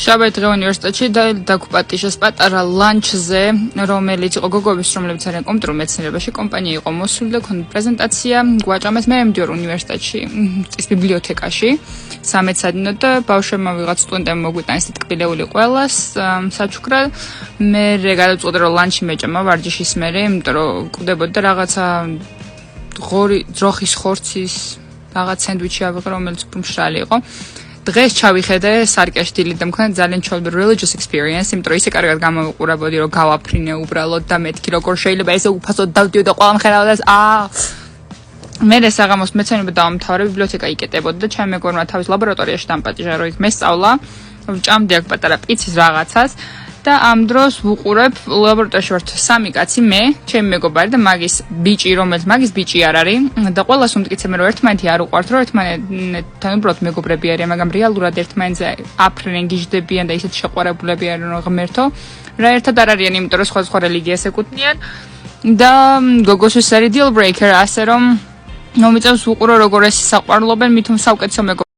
შაბათ დღე უნივერსიტეტში დაგუპატიშეს პატარა ლანჩზე, რომელიც იყო გოგოების, რომლებიც არიან კომპიუტერულ მეცნიერებაში, კომპანია იყო მოსული და ქონდა პრეზენტაცია. გვაჭამეს მე მდიორი უნივერსიტეტში, წის ბიბლიოთეკაში, 13 საათინო და ბავშვებმა ვიღაც სტუდენტებმა მოგვიტანეს ტკბილეული ყველას საჩუქრად. მე გადავწყვიტე რომ ლანჩი მეჭამა ვარჯიშის მერე, იმიტომ რომ კვდებოდი და რაღაცა ძროხის ხორცის რაღაც სენდვიჩი ავიღე, რომელიც უფრო მშრალი იყო. დღეს ჩავიხედე სარკეში დილით და მქონდა ძალიან ჩაოლები religious experience, იმიტომ რომ ისე კარგად გამოვიყურებოდი, რომ გავაფრინე უბრალოდ და მეთქი როგორ შეიძლება ესე უფასოდ დავდიო და ყველა მხედავდეს. მე საღამოს მეცნიერება დავამთავრე, ბიბლიოთეკა იკეტებოდი და ჩემი მეგობრმა თავის ლაბორატორიაში დამპატიჟა, რომ იქ მესწავლა, ვჭამდი აქ პატარა პიცის რაღაცას. და ამ დროს ვუყურებ ლაბორატორიაში ვართ 3 კაცი, მე, ჩემი მეგობარი და მაგის ბიჭი, რომელიც მაგის ბიჭი არ არის და ყველას უმტკიცებენ რომ ერთმანეთი არ უყვართ, რომ ერთმანეთთან უბრალოდ მეგობრები არიან, მაგრამ რეალურად ერთმანეთზე აფრენ, გიჟდებიან და ისეთ შეყვარებულები არიან რომ ღმერთო, რა ერთად არ არიან, იმიტომ რომ სხვა რელიგიას ეკუთვნიან და გოგოსის არის deal breaker, ასე რომ მომიწევს ვუყურო როგორ ეს საყვარლობენ, მით უმსაუკეთესო მეგობრები